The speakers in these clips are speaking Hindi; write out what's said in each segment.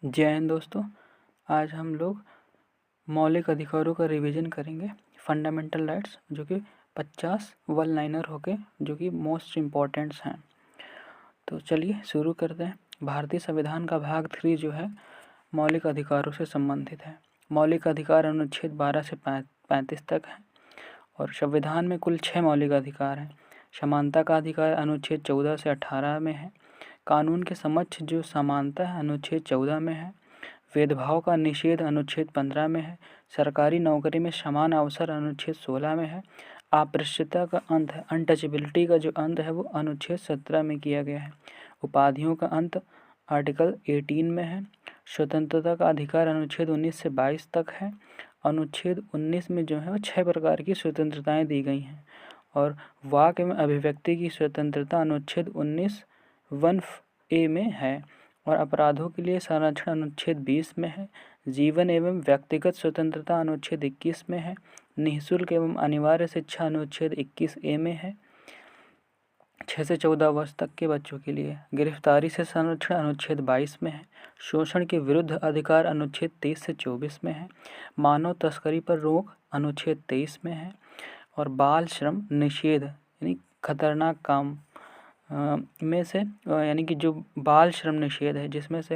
जय हिंद दोस्तों। आज हम लोग मौलिक अधिकारों का रिवीजन करेंगे। फंडामेंटल राइट्स जो कि 50 वन लाइनर होके जो कि मोस्ट इम्पॉर्टेंट्स हैं। तो चलिए शुरू करते हैं। भारतीय संविधान का भाग 3 जो है मौलिक अधिकारों से संबंधित है। मौलिक अधिकार अनुच्छेद 12 से 35 तक है और संविधान में कुल 6 मौलिक अधिकार हैं। समानता का अधिकार अनुच्छेद 14 से 18 में है। कानून के समक्ष जो समानता है अनुच्छेद 14 में है। भेदभाव का निषेध अनुच्छेद 15 में है। सरकारी नौकरी में समान अवसर अनुच्छेद 16 में है। अस्पृश्यता का अंत है, अनटचेबिलिटी का जो अंत है वो अनुच्छेद 17 में किया गया है। उपाधियों का अंत आर्टिकल 18 में है। स्वतंत्रता का अधिकार अनुच्छेद 19 से 22 तक है। अनुच्छेद 19 में जो है वो 6 प्रकार की स्वतंत्रताएं दी गई हैं और वाक एवं अभिव्यक्ति की स्वतंत्रता अनुच्छेद 19 1A में है और अपराधों के लिए संरक्षण अनुच्छेद 20 में है। जीवन एवं व्यक्तिगत स्वतंत्रता अनुच्छेद 21 में है। निःशुल्क एवं अनिवार्य शिक्षा अनुच्छेद 21A में है 6 से 14 वर्ष तक के बच्चों के लिए। गिरफ्तारी से संरक्षण अनुच्छेद 22 में है। शोषण के विरुद्ध अधिकार अनुच्छेद 23 से 24 में है। मानव तस्करी पर रोक अनुच्छेद 23 में है और बाल श्रम निषेध यानी खतरनाक काम में से यानी कि जो बाल श्रम निषेध है जिसमें से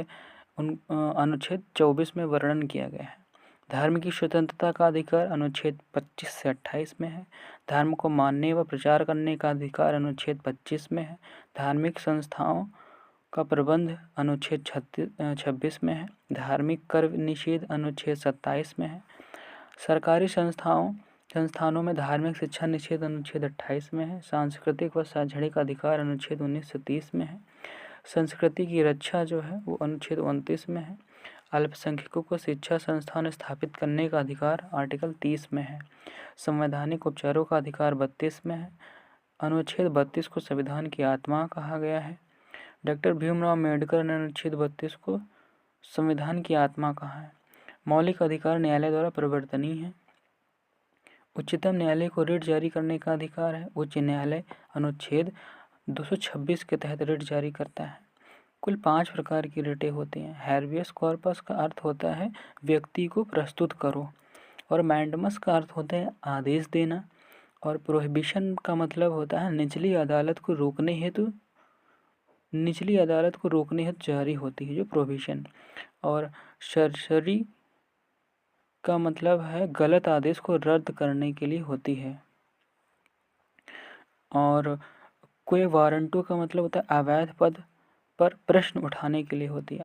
अनुच्छेद 24 में वर्णन किया गया है। धर्म की स्वतंत्रता का अधिकार अनुच्छेद 25 से 28 में है। धर्म को मानने व प्रचार करने का अधिकार अनुच्छेद 25 में है। धार्मिक संस्थाओं का प्रबंध अनुच्छेद 26 में है। धार्मिक कर निषेध अनुच्छेद 27 में है। सरकारी संस्थानों में धार्मिक शिक्षा निषेध अनुच्छेद 28 में है। सांस्कृतिक व शैक्षणिक अधिकार अनुच्छेद 19 से 30 में है। संस्कृति की रक्षा जो है वो अनुच्छेद 29 में है। अल्पसंख्यकों को शिक्षा संस्थान स्थापित करने का अधिकार आर्टिकल 30 में है। संवैधानिक उपचारों का अधिकार 32 में है। अनुच्छेद 32 को संविधान की आत्मा कहा गया है। डॉक्टर भीमराव अम्बेडकर ने अनुच्छेद 32 को संविधान की आत्मा कहा है। मौलिक अधिकार न्यायालय द्वारा परिवर्तनीय है। उच्चतम न्यायालय को रिट जारी करने का अधिकार है। उच्च न्यायालय अनुच्छेद 226 के तहत रिट जारी करता है। कुल 5 प्रकार की रिटें होती हैं। हैर्बियस कॉर्पस का अर्थ होता है व्यक्ति को प्रस्तुत करो और मैंडमस का अर्थ होता है आदेश देना और प्रोहिबिशन का मतलब होता है निचली अदालत को रोकने हेतु जारी होती है जो प्रोहिबिशन। और सरसरी का मतलब है गलत आदेश को रद्द करने के लिए होती है। और कोई वारंटो का मतलब होता है अवैध पद पर प्रश्न उठाने के लिए होती है।